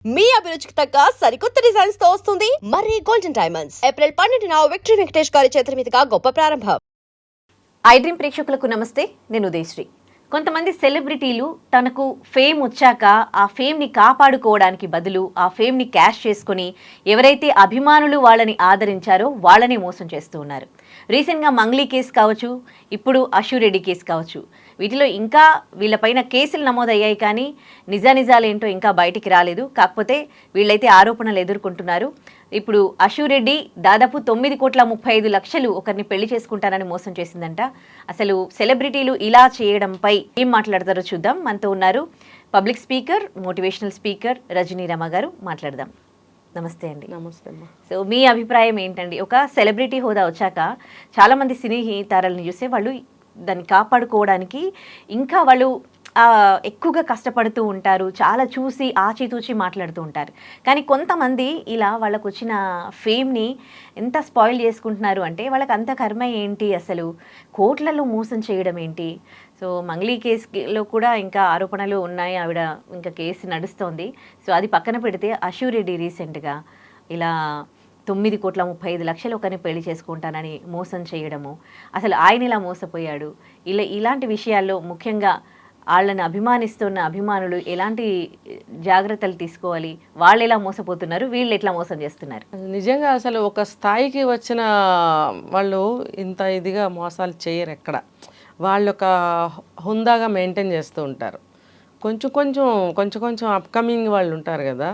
మీ అభిరుచికి తగ్గ సరికొత్త డిజైన్స్ తో వస్తుంది మర్రి గోల్డెన్ డైమండ్స్. ఏప్రిల్ 12న విక్టరీ వెంకటేష్ గారి చేతుల మీదుగా గొప్ప ప్రారంభం. ఐ డ్రీమ్ ప్రేక్షకులకు నమస్తే, నేను ఉదయశ్రీ. కొంతమంది సెలబ్రిటీలు తనకు ఫేమ్ వచ్చాక ఆ ఫేమ్ని కాపాడుకోవడానికి బదులు ఆ ఫేమ్ని క్యాష్ చేసుకుని ఎవరైతే అభిమానులు వాళ్ళని ఆదరించారో వాళ్ళని మోసం చేస్తూ ఉన్నారు. రీసెంట్గా మంగ్లీ కేసు కావచ్చు, ఇప్పుడు అశురెడ్డి కేసు కావచ్చు, వీటిలో ఇంకా వీళ్ళపైన కేసులు నమోదయ్యాయి, కానీ నిజానిజాలేంటో ఇంకా బయటికి రాలేదు. కాకపోతే వీళ్ళైతే ఆరోపణలు ఎదుర్కొంటున్నారు. ఇప్పుడు అశురెడ్డి దాదాపు 9,35,00,000 ఒకరిని పెళ్లి చేసుకుంటానని మోసం చేసిందంట. అసలు సెలబ్రిటీలు ఇలా చేయడంపై ఏం మాట్లాడతారో చూద్దాం. మనతో ఉన్నారు public speaker, motivational speaker Rajani Rama గారు. మాట్లాడదాం. నమస్తే అండి. నమస్తే అమ్మా. సో మీ అభిప్రాయం ఏంటండి? ఒక సెలబ్రిటీ హోదా వచ్చాక చాలామంది సినీ తారలను చూస్తే వాళ్ళు దాన్ని కాపాడుకోవడానికి ఇంకా వాళ్ళు ఎక్కువగా కష్టపడుతూ ఉంటారు, చాలా చూసి ఆచితూచి మాట్లాడుతూ ఉంటారు. కానీ కొంతమంది ఇలా వాళ్ళకు వచ్చిన ఫేమ్ని ఎంత స్పాయిల్ చేసుకుంటున్నారు అంటే వాళ్ళకి అంత కర్మ ఏంటి, అసలు కోట్లలో మోసం చేయడం ఏంటి? సో మంగ్లీ కేసులో కూడా ఇంకా ఆరోపణలు ఉన్నాయి, ఆవిడ ఇంకా కేసు నడుస్తోంది. సో అది పక్కన పెడితే అశురెడ్డి రీసెంట్గా ఇలా 9,35,00,000 ఒకరిని పెళ్లి చేసుకుంటానని మోసం చేయడము, అసలు ఆయన ఇలా మోసపోయాడు. ఇలాంటి విషయాల్లో ముఖ్యంగా వాళ్ళని అభిమానిస్తున్న అభిమానులు ఎలాంటి జాగ్రత్తలు తీసుకోవాలి? వాళ్ళు ఎలా మోసపోతున్నారు, వీళ్ళు ఎట్లా మోసం చేస్తున్నారు? నిజంగా అసలు ఒక స్థాయికి వచ్చిన వాళ్ళు ఇంత ఇదిగా మోసాలు చేయరు. ఎక్కడ వాళ్ళు ఒక హుందాగా మెయింటైన్ చేస్తూ ఉంటారు. కొంచెం అప్కమింగ్ వాళ్ళు ఉంటారు కదా.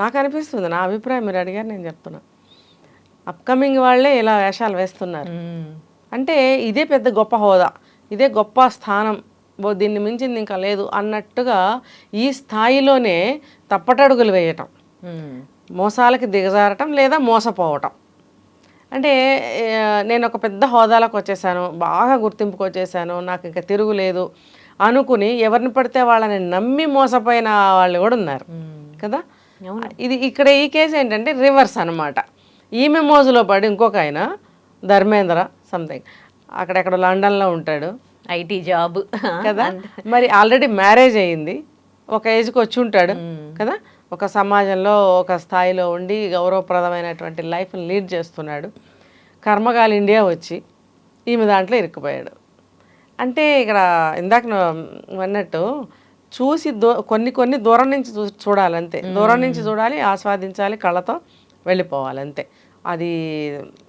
నాకు అనిపిస్తుంది, నా అభిప్రాయం, మీరు అడిగారు నేను చెప్తున్నా, అప్కమింగ్ వాళ్ళే ఇలా వేషాలు వేస్తున్నారు. అంటే ఇదే పెద్ద గొప్ప హోదా, ఇదే గొప్ప స్థానం, దీన్ని మించింది ఇంకా లేదు అన్నట్టుగా ఈ స్థాయిలోనే తప్పటడుగులు వేయటం, మోసాలకి దిగజారటం లేదా మోసపోవటం. అంటే నేను ఒక పెద్ద హోదాలకు వచ్చేసాను, బాగా గుర్తింపుకు వచ్చేసాను, నాకు ఇంకా తిరుగులేదు అనుకుని ఎవరిని పడితే వాళ్ళని నమ్మి మోసపోయిన వాళ్ళు కూడా ఉన్నారు కదా. ఇది ఇక్కడ ఈ కేసు ఏంటంటే రివర్స్ అనమాట. ఈమె మోజులో పడి ఇంకొక ఆయన ధర్మేంద్ర సంథింగ్ అక్కడెక్కడ లండన్లో ఉంటాడు, ఐటీ జాబ్ కదా. మరి ఆల్రెడీ మ్యారేజ్ అయ్యింది, ఒక ఏజ్కి వచ్చి ఉంటాడు కదా, ఒక సమాజంలో ఒక స్థాయిలో ఉండి గౌరవప్రదమైనటువంటి లైఫ్ని లీడ్ చేస్తున్నాడు. కర్మగాలి ఇండియా వచ్చి ఈమె దాంట్లో ఇరుక్కుపోయాడు. అంటే ఇక్కడ ఇందాక అన్నట్టు చూసి కొన్ని దూరం నుంచి చూడాలి, అంతే. దూరం నుంచి చూడాలి, ఆస్వాదించాలి, కళ్ళతో వెళ్ళిపోవాలి, అంతే. అది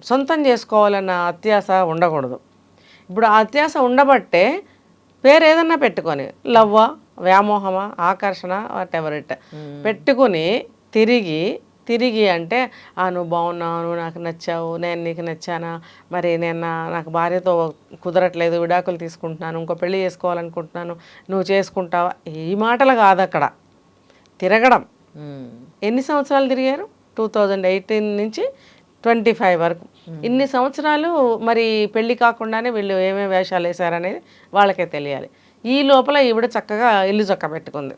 సొంతం చేసుకోవాలన్న అత్యాశ ఉండకూడదు. ఇప్పుడు ఆ అత్యాశ ఉండబట్టే పేరు ఏదన్నా పెట్టుకొని లవ్వా, వ్యామోహమా, ఆకర్షణ, వాట్ ఎవర్ ఇట్ పెట్టుకుని తిరిగి అంటే నువ్వు బాగున్నావు, నువ్వు నాకు నచ్చావు, నేను నీకు నచ్చానా, మరి నేను నాకు భార్యతో కుదరట్లేదు, విడాకులు తీసుకుంటున్నాను, ఇంకో పెళ్లి చేసుకోవాలనుకుంటున్నాను, నువ్వు చేసుకుంటావా, ఈ మాటలు కాదు అక్కడ తిరగడం. ఎన్ని సంవత్సరాలు తిరిగారు? 2018 నుంచి 25 వరకు, ఇన్ని సంవత్సరాలు. మరి పెళ్లి కాకుండానే వీళ్ళు ఏమేమి వేషాలు వేశారనేది వాళ్ళకే తెలియాలి. ఈ లోపల ఈవిడ చక్కగా ఇల్లు చక్క పెట్టుకుంది,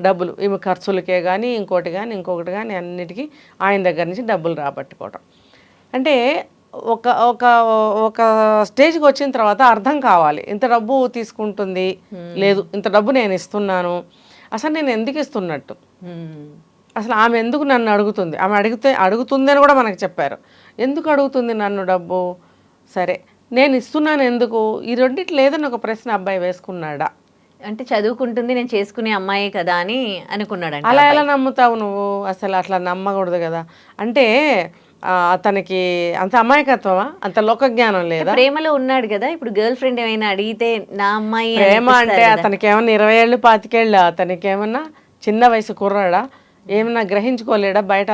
డబ్బులు ఈమె ఖర్చులకే కానీ ఇంకొకటి కానీ అన్నిటికీ ఆయన దగ్గర నుంచి డబ్బులు రాబట్టుకోవటం. అంటే ఒక ఒక ఒక స్టేజ్కి వచ్చిన తర్వాత అర్థం కావాలి, ఇంత డబ్బు తీసుకుంటుంది, లేదు ఇంత డబ్బు నేను ఇస్తున్నాను, అసలు నేను ఎందుకు ఇస్తున్నట్టు, అసలు ఆమె ఎందుకు నన్ను అడుగుతుంది, ఆమె అడుగుతుంది అని కూడా మనకు చెప్పారు. ఎందుకు అడుగుతుంది నన్ను డబ్బు, సరే నేను ఇస్తున్నాను ఎందుకు, ఈ రెండిట్లో ఏదైనా ఒక ప్రశ్న అబ్బాయి వేసుకున్నాడా? అంటే చదువుకుంటుంది, నేను చేసుకునే అమ్మాయి కదా అని అనుకున్నాడు. అలా ఎలా నమ్ముతావు నువ్వు? అసలు అట్లా నమ్మకూడదు కదా. అంటే అతనికి అంత అమాయకత్వమా, అంత లోక జ్ఞానం లేదా? ప్రేమలో ఉన్నాడు కదా. ఇప్పుడు గర్ల్ ఫ్రెండ్ ఏమైనా అడిగితే నా అమ్మాయి ప్రేమ అంటే అతనికి ఏమన్నా 20 ఏళ్ళు 25 ఏళ్ళు, అతనికి ఏమన్నా చిన్న వయసు కుర్రాడా, ఏమన్నా గ్రహించుకోలేడా బయట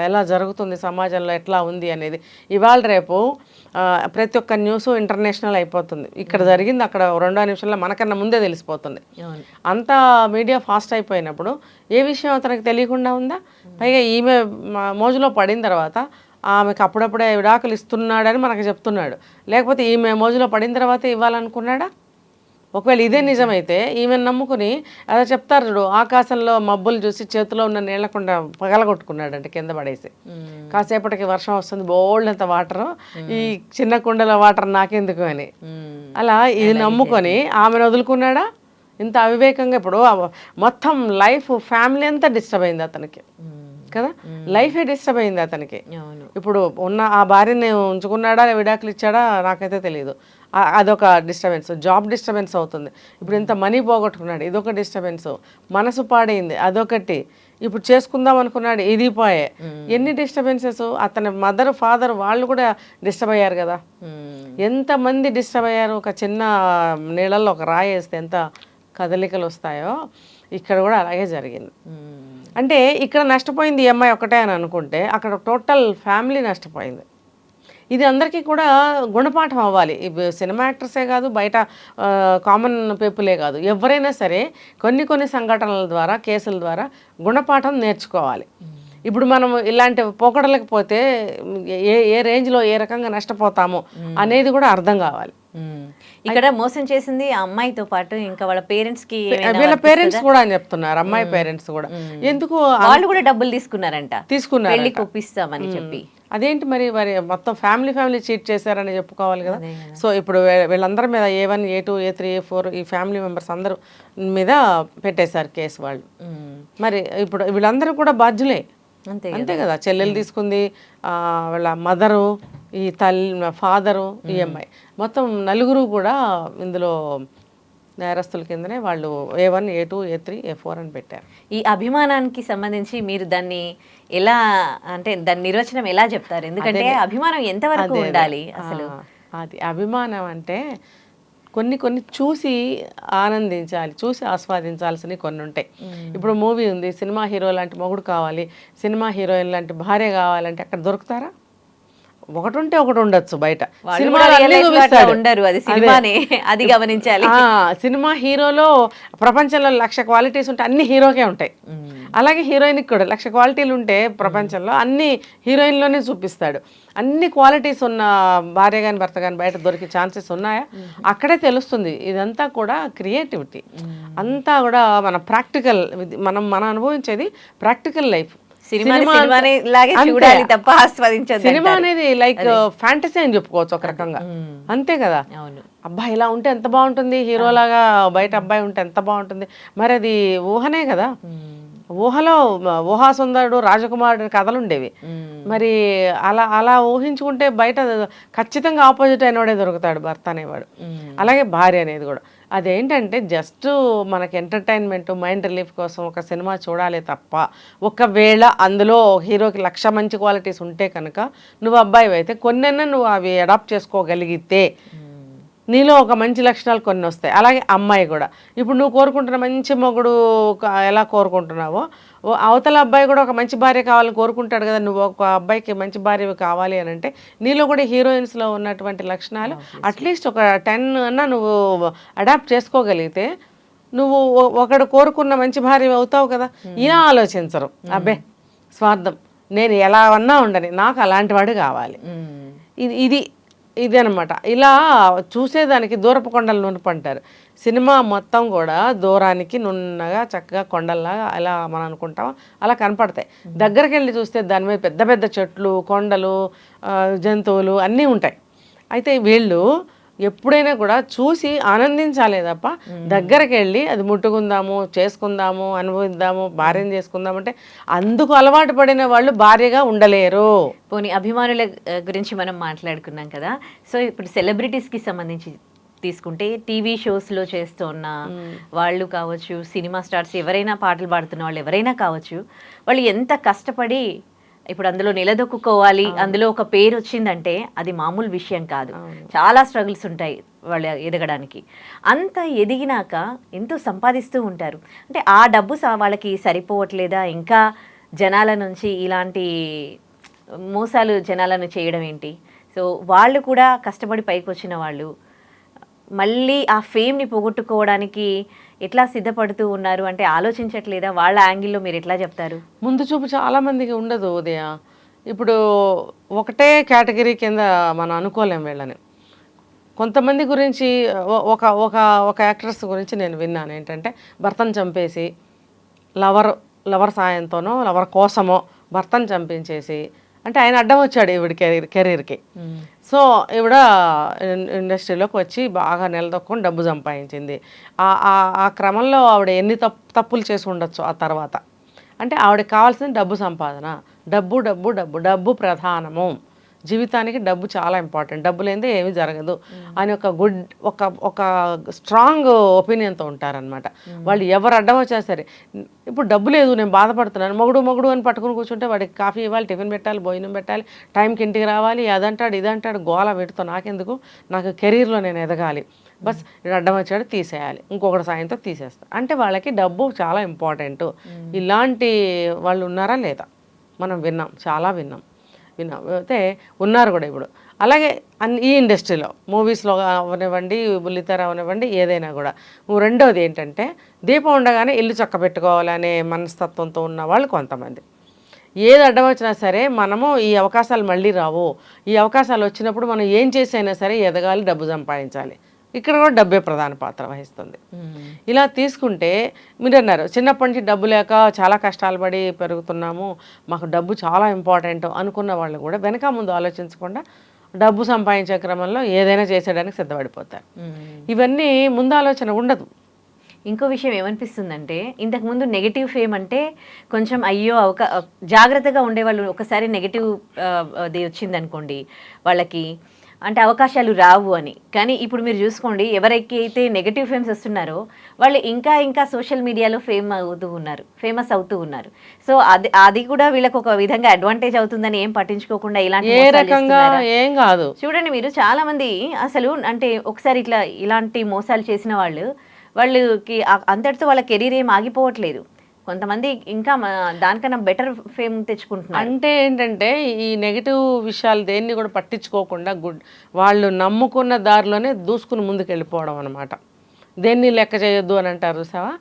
ఎలా జరుగుతుంది సమాజంలో, ఎట్లా ఉంది అనేది? ఇవాళ రేపు ప్రతి ఒక్క న్యూస్ ఇంటర్నేషనల్ అయిపోతుంది. ఇక్కడ జరిగింది అక్కడ 2 నిమిషాల్లో మనకన్నా ముందే తెలిసిపోతుంది. అంతా మీడియా ఫాస్ట్ అయిపోయినప్పుడు ఏ విషయం అతనికి తెలియకుండా ఉందా? పైగా ఈమె మోజులో పడిన తర్వాత ఆమెకు అప్పుడప్పుడే విడాకులు ఇస్తున్నాడని మనకు చెప్తున్నాడు, లేకపోతే ఈమె మోజులో పడిన తర్వాత ఇవ్వాలనుకున్నాడా? ఒకవేళ ఇదే నిజమైతే ఈమెను నమ్ముకుని అదే చెప్తారు చూడు, ఆకాశంలో మబ్బులు చూసి చేతిలో ఉన్న నీళ్లకుండా పగలగొట్టుకున్నాడంటే కింద పడేసి, కాసేపటికి వర్షం వస్తుంది, బోల్డంత వాటరు, ఈ చిన్న కుండల వాటర్ నాకెందుకు అని. అలా ఇది నమ్ముకొని ఆమెను వదులుకున్నాడా? ఇంత అవివేకంగా ఇప్పుడు మొత్తం లైఫ్ ఫ్యామిలీ అంతా డిస్టర్బ్ అయింది అతనికి కదా, లైఫే డిస్టర్బ్ అయింది అతనికి. ఇప్పుడు ఉన్న ఆ భార్యని ఉంచుకున్నాడా విడాకులు ఇచ్చాడా నాకైతే తెలియదు. అదొక డిస్టర్బెన్స్. జాబ్ డిస్టర్బెన్స్ అవుతుంది. ఇప్పుడు ఇంత మనీ పోగొట్టుకున్నాడు, ఇదొక డిస్టర్బెన్స్. మనసు పాడైంది, అదొకటి. ఇప్పుడు చేసుకుందాం అనుకున్నాడు, ఇది పోయే. ఎన్ని డిస్టర్బెన్సెస్. అతని మదర్ ఫాదర్ వాళ్ళు కూడా డిస్టర్బ్ అయ్యారు కదా. ఎంతమంది డిస్టర్బ్ అయ్యారు. ఒక చిన్న నీళ్ళల్లో ఒక రాయి వేస్తే ఎంత కదలికలు వస్తాయో ఇక్కడ కూడా అలాగే జరిగింది. అంటే ఇక్కడ నష్టపోయింది ఈ అమ్మాయి ఒకటే అని అనుకుంటే అక్కడ టోటల్ ఫ్యామిలీ నష్టపోయింది. ఇది అందరికీ కూడా గుణపాఠం అవ్వాలి. సినిమా యాక్టర్సే కాదు, బయట కామన్ పీపులే కాదు, ఎవరైనా సరే కొన్ని సంఘటనల ద్వారా, కేసుల ద్వారా గుణపాఠం నేర్చుకోవాలి. ఇప్పుడు మనం ఇలాంటి పోకడలేకపోతే ఏ రేంజ్లో ఏ రకంగా నష్టపోతామో అనేది కూడా అర్థం కావాలి. ఇక్కడ మోసం చేసింది ఆ అమ్మాయితో పాటు ఇంకా వాళ్ళ పేరెంట్స్ కి, వీళ్ళ పేరెంట్స్ కూడా అని చెప్తున్నారు, అమ్మాయి పేరెంట్స్ కూడా. ఎందుకు వాళ్ళు కూడా డబ్బులు తీసుకున్నారు, పెళ్లికి ఒప్పిస్తామని చెప్పి. అదేంటి మరి మొత్తం ఫ్యామిలీ చీట్ చేశారని చెప్పుకోవాలి కదా. సో ఇప్పుడు వీళ్ళందరి మీద A1, A2, A3, A4 ఈ ఫ్యామిలీ మెంబర్స్ అందరూ మీద పెట్టేశారు కేసు వాళ్ళు. మరి ఇప్పుడు వీళ్ళందరూ కూడా బాధ్యులే, అంతే కదా. చెల్లెలు తీసుకుంది, వాళ్ళ మదరు, ఈ తల్లి ఫాదరు, ఈ అమ్మాయి, మొత్తం నలుగురు కూడా ఇందులో నేరస్తుల కిందనే వాళ్ళు A1, A2, A3, A4 అని పెట్టారు. ఈ అభిమానానికి సంబంధించి మీరు దాన్ని ఎలా, అంటే దాని నిర్వచనం ఎలా చెప్తారు? ఎందుకంటే అభిమానం ఎంతవరకు ఉండాలి అసలు? అది అభిమానం అంటే కొన్ని చూసి ఆనందించాలి, చూసి ఆస్వాదించాల్సినవి కొన్ని ఉంటాయి. ఇప్పుడు మూవీ ఉంది, సినిమా హీరో లాంటి మొగుడు కావాలి, సినిమా హీరోయిన్ లాంటి భార్య కావాలంటే అక్కడ దొరుకుతారా? ఒకటి ఉంటే ఒకటి ఉండొచ్చు బయట. అది గమనించాలి. సినిమా హీరోలో ప్రపంచంలో 1,00,000 క్వాలిటీస్ ఉంటే అన్ని హీరోకే ఉంటాయి. అలాగే హీరోయిన్కి కూడా 1,00,000 క్వాలిటీలు ఉంటే ప్రపంచంలో అన్ని హీరోయిన్లోనే చూపిస్తాడు. అన్ని క్వాలిటీస్ ఉన్న భార్య కానీ భర్త కానీ బయట దొరికే ఛాన్సెస్ ఉన్నాయా? అక్కడే తెలుస్తుంది. ఇదంతా కూడా క్రియేటివిటీ, అంతా కూడా మన ప్రాక్టికల్, మనం అనుభవించేది ప్రాక్టికల్ లైఫ్. సినిమా అనేది లైక్ ఫ్యాంటసీ అని చెప్పుకోవచ్చు ఒక రకంగా, అంతే కదా. అబ్బాయి ఇలా ఉంటే ఎంత బాగుంటుంది, హీరోలాగా బయట అబ్బాయి ఉంటే ఎంత బాగుంటుంది. మరి అది ఊహనే కదా. ఊహలో ఊహాసుందరుడు, రాజకుమారుడు కథలు ఉండేవి. మరి అలా ఊహించుకుంటే బయట ఖచ్చితంగా ఆపోజిట్ అయినవాడే దొరుకుతాడు భర్త అనేవాడు. అలాగే భార్య అనేది కూడా అదేంటంటే జస్ట్ మనకి ఎంటర్టైన్మెంట్, మైండ్ రిలీఫ్ కోసం ఒక సినిమా చూడాలి తప్ప, ఒకవేళ అందులో హీరోకి 1,00,000 మంచి క్వాలిటీస్ ఉంటే కనుక నువ్వు అబ్బాయి అయితే కొన్నైనా నువ్వు అవి అడాప్ట్ చేసుకోగలిగితే నీలో ఒక మంచి లక్షణాలు కొన్ని వస్తాయి. అలాగే అమ్మాయి కూడా ఇప్పుడు నువ్వు కోరుకుంటున్న మంచి మొగుడు ఎలా కోరుకుంటున్నావో అవతల అబ్బాయి కూడా ఒక మంచి భార్య కావాలని కోరుకుంటాడు కదా. నువ్వు ఒక అబ్బాయికి మంచి భార్య కావాలి అని అంటే నీలో కూడా హీరోయిన్స్లో ఉన్నటువంటి లక్షణాలు అట్లీస్ట్ ఒక 10 అన్నా నువ్వు అడాప్ట్ చేసుకోగలిగితే నువ్వు ఒకడు కోరుకున్న మంచి భార్య అవుతావు కదా. ఇలా ఆలోచించరు, అబ్బే స్వార్థం, నేను ఎలా అన్నా ఉండని, నాకు అలాంటి వాడు కావాలి. ఇది అనమాట. ఇలా చూసేదానికి దూరపు కొండలు నునుపు అంటారు. సినిమా మొత్తం కూడా దూరానికి నున్నగా చక్కగా కొండల్లాగా అలా మనం అనుకుంటాం, అలా కనపడతాయి. దగ్గరికి వెళ్ళి చూస్తే దాని మీద పెద్ద పెద్ద చెట్లు, కొండలు, జంతువులు అన్నీ ఉంటాయి. అయితే వీళ్ళు ఎప్పుడైనా కూడా చూసి ఆనందించాలే తప్ప దగ్గరికి వెళ్ళి అది ముట్టుకుందాము, చేసుకుందాము, అనుభవిద్దాము, భార్యను చేసుకుందాము అంటే అందుకు అలవాటు పడిన వాళ్ళు భార్యగా ఉండలేరు. పోనీ అభిమానుల గురించి మనం మాట్లాడుకున్నాం కదా. సో ఇప్పుడు సెలబ్రిటీస్కి సంబంధించి తీసుకుంటే టీవీ షోస్లో చేస్తున్న వాళ్ళు కావచ్చు, సినిమా స్టార్స్ ఎవరైనా, పాటలు పాడుతున్న వాళ్ళు ఎవరైనా కావచ్చు, వాళ్ళు ఎంత కష్టపడి ఇప్పుడు అందులో నిలదొక్కుకోవాలి, అందులో ఒక పేరు వచ్చిందంటే అది మామూలు విషయం కాదు. చాలా స్ట్రగుల్స్ ఉంటాయి వాళ్ళు ఎదగడానికి. అంత ఎదిగినాక ఎంతో సంపాదిస్తూ ఉంటారు. అంటే ఆ డబ్బు వాళ్ళకి సరిపోవట్లేదా? ఇంకా జనాల నుంచి ఇలాంటి మోసాలు జనాలను చేయడం ఏంటి? సో వాళ్ళు కూడా కష్టపడి పైకి వచ్చిన వాళ్ళు మళ్ళీ ఆ ఫేమ్ని పోగొట్టుకోవడానికి ఎట్లా సిద్ధపడుతూ ఉన్నారు అంటే ఆలోచించట్లేదా? వాళ్ళ యాంగిల్లో మీరు ఎట్లా చెప్తారు? ముందు చూపు చాలా మందికి ఉండదు ఉదయ. ఇప్పుడు ఒకటే కేటగిరీ కింద మనం అనుకోలేం వీళ్ళని. కొంతమంది గురించి ఒక యాక్ట్రెస్ గురించి నేను విన్నాను ఏంటంటే, భర్తను చంపేసి లవర్ సాయంతోనో లవర్ కోసమో భర్తను చంపించేసి, అంటే ఆయన అడ్డం వచ్చాడు ఈవిడ కెరీర్కి. సో ఈవిడ ఇండస్ట్రీలోకి వచ్చి బాగా నిలదొక్కుని డబ్బు సంపాదించింది. ఆ క్రమంలో ఆవిడ ఎన్ని తప్పులు చేసి ఉండొచ్చు ఆ తర్వాత. అంటే ఆవిడకి కావాల్సింది డబ్బు సంపాదన. డబ్బు డబ్బు డబ్బు డబ్బు ప్రధానము, జీవితానికి డబ్బు చాలా ఇంపార్టెంట్, డబ్బు లేనిదే ఏమీ జరగదు అని ఒక స్ట్రాంగ్ ఒపీనియన్తో ఉంటారనమాట వాళ్ళు. ఎవరు అడ్డం వచ్చా సరే, ఇప్పుడు డబ్బు లేదు నేను బాధపడుతున్నాను, మొగుడు అని పట్టుకుని కూర్చుంటే వాడికి కాఫీ ఇవ్వాలి, టిఫిన్ పెట్టాలి, భోజనం పెట్టాలి, టైంకి ఇంటికి రావాలి, అదంటాడు ఇదంటాడు, గోల వీటితో నాకెందుకు, నాకు కెరీర్లో నేను ఎదగాలి, బస్ అడ్డం వచ్చాడు తీసేయాలి, ఇంకొకటి సాయంతో తీసేస్తారు. అంటే వాళ్ళకి డబ్బు చాలా ఇంపార్టెంట్. ఇలాంటి వాళ్ళు ఉన్నారా లేదా మనం విన్నాం, చాలా విన్నాం అయితే ఉన్నారు కూడా ఇప్పుడు. అలాగే ఈ ఇండస్ట్రీలో మూవీస్లో అవనివ్వండి, బుల్లితెర అవనివ్వండి, ఏదైనా కూడా. రెండోది ఏంటంటే దీపం ఉండగానే ఇల్లు చక్కబెట్టుకోవాలనే మనస్తత్వంతో ఉన్న వాళ్ళు కొంతమంది. ఏది అడ్డం వచ్చినా సరే మనము ఈ అవకాశాలు మళ్ళీ రావు, ఈ అవకాశాలు వచ్చినప్పుడు మనం ఏం చేసైనా సరే ఎదగాలి, డబ్బు సంపాదించాలి. ఇక్కడ కూడా డబ్బే ప్రధాన పాత్ర వహిస్తుంది. ఇలా తీసుకుంటే మీరు అన్నారు చిన్నప్పటి నుంచి డబ్బు లేక చాలా కష్టాలు పడి పెరుగుతున్నాము, మాకు డబ్బు చాలా ఇంపార్టెంట్ అనుకున్న వాళ్ళు కూడా వెనక ముందు ఆలోచించకుండా డబ్బు సంపాదించే క్రమంలో ఏదైనా చేసేయడానికి సిద్ధపడిపోతారు. ఇవన్నీ ముందు ఆలోచన ఉండదు. ఇంకో విషయం ఏమనిపిస్తుందంటే ఇంతకుముందు నెగిటివ్ ఫేమ్ అంటే కొంచెం అయ్యో జాగ్రత్తగా ఉండేవాళ్ళు. ఒకసారి నెగిటివ్ అది వచ్చిందనుకోండి వాళ్ళకి, అంటే అవకాశాలు రావు అని. కానీ ఇప్పుడు మీరు చూసుకోండి, ఎవరికైతే నెగటివ్ ఫేమ్స్ వస్తున్నారో వాళ్ళు ఇంకా సోషల్ మీడియాలో ఫేమస్ అవుతూ ఉన్నారు. సో అది కూడా వీళ్ళకి ఒక విధంగా అడ్వాంటేజ్ అవుతుందని ఏం పట్టించుకోకుండా ఇలాంటి ఏం కాదు. చూడండి మీరు చాలా మంది అసలు అంటే ఒకసారి ఇలాంటి మోసాలు చేసిన వాళ్ళకి అంతటితో వాళ్ళ కెరీర్ ఏం ఆగిపోవట్లేదు. కొంతమంది ఇంకా దానికన్నా బెటర్ ఫేమ్ తెచ్చుకుంటున్నారు. అంటే ఏంటంటే ఈ నెగిటివ్ విషయాలు దేన్ని కూడా పట్టించుకోకుండా వాళ్ళు నమ్ముకున్న దారిలోనే దూసుకుని ముందుకు వెళ్ళిపోవడం అనమాట. దేన్ని లెక్క చేయొద్దు అని అంటారు సావా,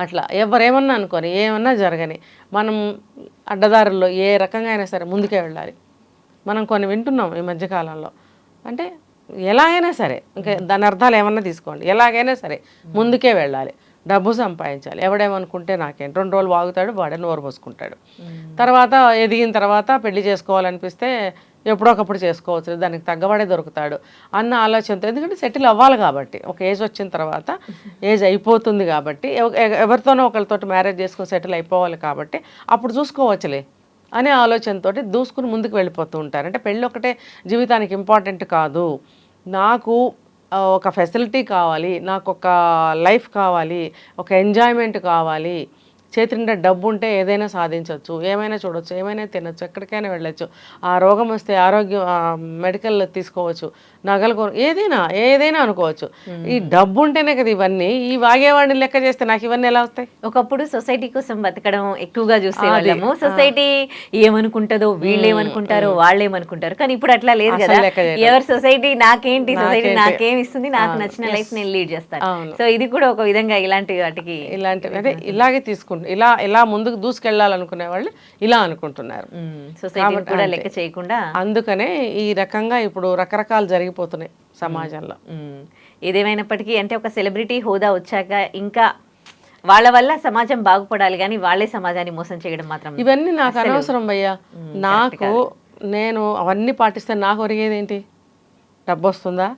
అట్లా ఎవరేమన్నా అనుకొని ఏమన్నా జరగని మనం అడ్డదారుల్లో ఏ రకంగా అయినా సరే ముందుకే వెళ్ళాలి. మనం కొన్ని వింటున్నాం ఈ మధ్యకాలంలో, అంటే ఎలాగైనా సరే ఇంకా దాని అర్థాలు ఏమన్నా తీసుకోండి, ఎలాగైనా సరే ముందుకే వెళ్ళాలి, డబ్బు సంపాదించాలి, ఎవడేమనుకుంటే నాకేం, 2 రోజులు వాగుతాడు, వాడే నోరు పోసుకుంటాడు. తర్వాత ఎదిగిన తర్వాత పెళ్లి చేసుకోవాలనిపిస్తే ఎప్పుడొకప్పుడు చేసుకోవచ్చు, దానికి తగ్గవాడే దొరుకుతాడు అన్న ఆలోచనతో. ఎందుకంటే సెటిల్ అవ్వాలి కాబట్టి, ఒక ఏజ్ వచ్చిన తర్వాత ఏజ్ అయిపోతుంది కాబట్టి, ఎవరితోనో ఒకరితోటి మ్యారేజ్ చేసుకొని సెటిల్ అయిపోవాలి కాబట్టి అప్పుడు చూసుకోవచ్చులే అనే ఆలోచనతో దూసుకుని ముందుకు వెళ్ళిపోతూ ఉంటారు. అంటే పెళ్ళి ఒకటే జీవితానికి ఇంపార్టెంట్ కాదు, నాకు ఒక ఫెసిలిటీ కావాలి, నాకు ఒక లైఫ్ కావాలి, ఒక ఎంజాయ్మెంట్ కావాలి, చేతి నిండా డబ్బు ఉంటే ఏదైనా సాధించవచ్చు, ఏమైనా చూడొచ్చు, ఏమైనా తినొచ్చు, ఎక్కడికైనా వెళ్ళొచ్చు, ఆ రోగం వస్తే ఆరోగ్యం మెడికల్ తీసుకోవచ్చు, నగలు ఏదైనా అనుకోవచ్చు. ఈ డబ్బు ఉంటేనే కదా ఇవన్నీ. ఈ వాగేవాడిని లెక్క చేస్తే నాకు ఇవన్నీ ఎలా వస్తాయి? ఒకప్పుడు సొసైటీ కోసం బతకడం ఎక్కువగా చూసేవాళ్ళము. సొసైటీ ఏమనుకుంటుందో, వీళ్ళు ఏమనుకుంటారో, వాళ్ళు ఏమనుకుంటారు. కానీ ఇప్పుడు అట్లా లేదు కదా. ఎవరి సొసైటీ నాకేంటి, సొసైటీ నాకేం ఇస్తుంది, నాకు నచ్చిన లైఫ్ నేను లీడ్ చేస్తాను. సో ఇది కూడా ఒక విధంగా ఇలాంటి వాటికి అంటే ఇలాగే తీసుకుంటారు. ఇలా ముందుకు దూసుకెళ్లాలనుకునే వాళ్ళు ఇలా అనుకుంటున్నారు, సొసైటీ కూడా లెక్క చేయకుండా. అందుకనే ఈ రకంగా ఇప్పుడు రకరకాలు జరిగిపోతున్నాయి సమాజంలో. ఏదేమైనప్పటికీ అంటే ఒక సెలబ్రిటీ హోదా వచ్చాక ఇంకా వాళ్ళ వల్ల సమాజం బాగుపడాలి, కానీ వాళ్ళే సమాజాన్ని మోసం చేయడం మాత్రం ఇవన్నీ నాకు అనవసరం భయ్యా. నాకు నేను అవన్నీ పాటిస్తే నాకు ఒరిగేది ఏంటి? డబ్బు వస్తుందా?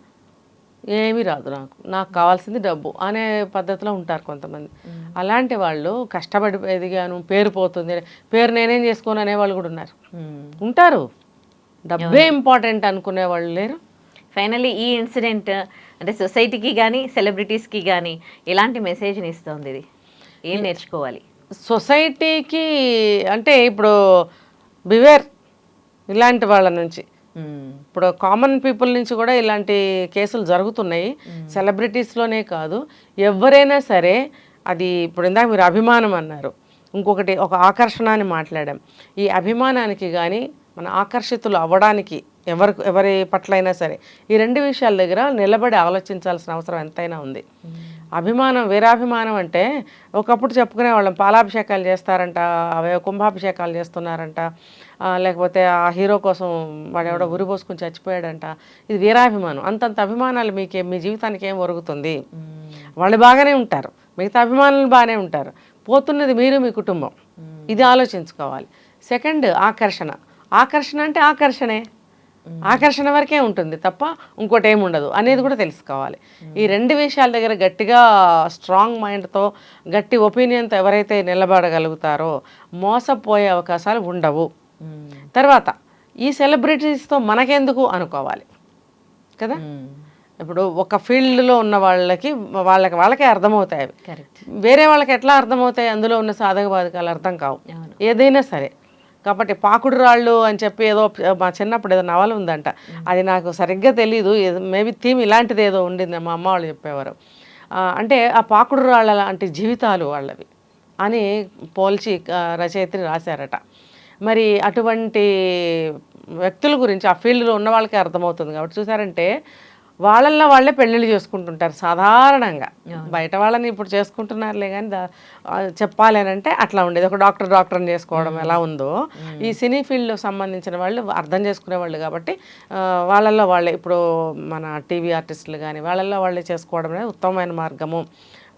ఏమీ రాదు. నాకు కావాల్సింది డబ్బు అనే పద్ధతిలో ఉంటారు కొంతమంది. అలాంటి వాళ్ళు కష్టపడి ఎదిగాను, పేరు పోతుంది, పేరు నేనేం చేసుకోను అనేవాళ్ళు కూడా ఉంటారు. డబ్బే ఇంపార్టెంట్ అనుకునే వాళ్ళు లేరు. ఫైనల్లీ ఈ ఇన్సిడెంట్ అంటే సొసైటీకి కానీ సెలబ్రిటీస్కి కానీ ఎలాంటి మెసేజ్ని ఇస్తుంది? ఇది ఏం నేర్చుకోవాలి సొసైటీకి? అంటే ఇప్పుడు బివేర్ ఇలాంటి వాళ్ళ నుంచి. ఇప్పుడు కామన్ పీపుల్ నుంచి కూడా ఇలాంటి కేసులు జరుగుతున్నాయి. సెలబ్రిటీస్లోనే కాదు, ఎవరైనా సరే. అది ఇప్పుడు ఇందాక మీరు అభిమానం అన్నారు, ఇంకొకటి ఒక ఆకర్షణ అని మాట్లాడాం. ఈ అభిమానానికి కానీ మన ఆకర్షితులు అవ్వడానికి ఎవరి పట్లైనా సరే ఈ 2 విషయాల దగ్గర నిలబడి ఆలోచించాల్సిన అవసరం ఎంతైనా ఉంది. అభిమానం, వీరాభిమానం అంటే ఒకప్పుడు చెప్పుకునే వాళ్ళం, పాలాభిషేకాలు చేస్తారంట, కుంభాభిషేకాలు చేస్తున్నారంట, లేకపోతే ఆ హీరో కోసం వాడు ఎవడో ఉరి పోసుకుని చచ్చిపోయాడంట. ఇది వీరాభిమానం. అంతంత అభిమానాలు మీ జీవితానికి ఏం ఒరుగుతుంది? వాళ్ళు బాగానే ఉంటారు, మిగతా అభిమానులు బాగానే ఉంటారు, పోతున్నది మీరు, మీ కుటుంబం. ఇది ఆలోచించుకోవాలి. సెకండ్ ఆకర్షణ. ఆకర్షణ అంటే ఆకర్షణే. ఆకర్షణ వరకే ఉంటుంది తప్ప ఇంకోటి ఏమి ఉండదు అనేది కూడా తెలుసుకోవాలి. ఈ రెండు విషయాల దగ్గర గట్టిగా స్ట్రాంగ్ మైండ్తో గట్టి ఒపీనియన్తో ఎవరైతే నిలబడగలుగుతారో మోసపోయే అవకాశాలు ఉండవు. తర్వాత ఈ సెలబ్రిటీస్తో మనకెందుకు అనుకోవాలి కదా. ఇప్పుడు ఒక ఫీల్డ్లో ఉన్న వాళ్ళకే అర్థమవుతాయి అవి. వేరే వాళ్ళకి ఎట్లా అర్థమవుతాయి? అందులో ఉన్న సాధక బాధకాలు అర్థం కావు ఏదైనా సరే. కాబట్టి పాకుడు రాళ్ళు అని చెప్పి ఏదో మా చిన్నప్పుడు ఏదో నవల ఉందంట, అది నాకు సరిగ్గా తెలీదు, మేబీ థీమ్ ఇలాంటిది ఏదో ఉండింది, మా అమ్మ వాళ్ళు చెప్పేవారు. అంటే ఆ పాకుడు రాళ్ళ లాంటి జీవితాలు వాళ్ళవి అని పోల్చి రచయిత్రి రాశారట. మరి అటువంటి వ్యక్తుల గురించి ఆ ఫీల్డ్లో ఉన్న వాళ్ళకే అర్థమవుతుంది. కాబట్టి చూసారంటే వాళ్ళల్లో వాళ్ళే పెళ్ళిళ్ళు చేసుకుంటుంటారు సాధారణంగా. బయట వాళ్ళని ఇప్పుడు చేసుకుంటున్నారులే కానీ చెప్పాలి అని అంటే అట్లా ఉండేది. ఒక డాక్టర్ని చేసుకోవడం ఎలా ఉందో ఈ సినీ ఫీల్డ్లో సంబంధించిన వాళ్ళు అర్థం చేసుకునేవాళ్ళు. కాబట్టి వాళ్ళల్లో వాళ్ళే ఇప్పుడు మన టీవీ ఆర్టిస్టులు కానీ వాళ్ళల్లో వాళ్ళే చేసుకోవడం అనేది ఉత్తమమైన మార్గము.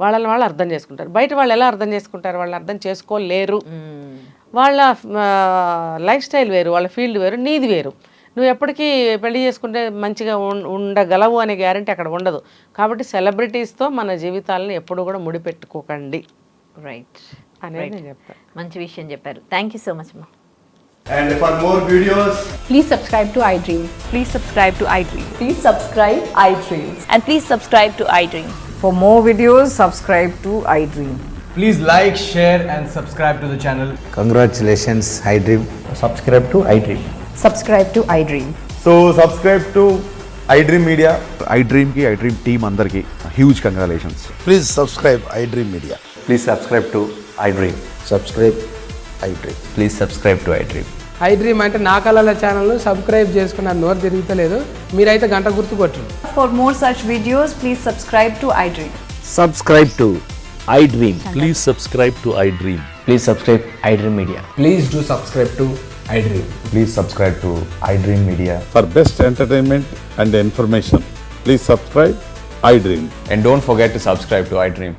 వాళ్ళని వాళ్ళు అర్థం చేసుకుంటారు. బయట వాళ్ళు ఎలా అర్థం చేసుకుంటారు? వాళ్ళు అర్థం చేసుకోలేరు. వాళ్ళ లైఫ్ స్టైల్ వేరు, వాళ్ళ ఫీల్డ్ వేరు, నీది వేరు. నువ్వు ఎప్పటికీ పెళ్లి చేసుకుంటే మంచిగా ఉండగలవు అనే గ్యారంటీ అక్కడ ఉండదు. కాబట్టి సెలబ్రిటీస్తో మన జీవితాలను ఎప్పుడు కూడా ముడిపెట్టుకోకండి. రైట్ అనేది నేను చెప్తాను. మంచి విషయం చెప్పారు. థ్యాంక్ యూ సో మచ్ అమ్మా. And for more videos, Please subscribe to iDream. Please subscribe to iDream. Please subscribe iDream. And please subscribe to iDream. For more videos, subscribe to iDream. please like, share and subscribe to the channel. Congratulations, iDream. Subscribe to iDream. Subscribe to iDream. So subscribe to iDream Media. iDream ki iDream team andarki huge congratulations. Please subscribe iDream Media. Please subscribe to iDream. Subscribe iDream. Please subscribe to iDream. iDream అంటే నా కళల ఛానల్ను subscribe చేసుకున్న నోరు తిరుగుతలేదు, మీరైతే గంట గుర్తు కొట్టండి. For more such videos, please subscribe to iDream. Subscribe to iDream. Please subscribe to iDream. Please subscribe iDream Media. Please do subscribe to iDream. Please subscribe to iDream Media. For best entertainment and information, please subscribe iDream. And don't forget to subscribe to iDream.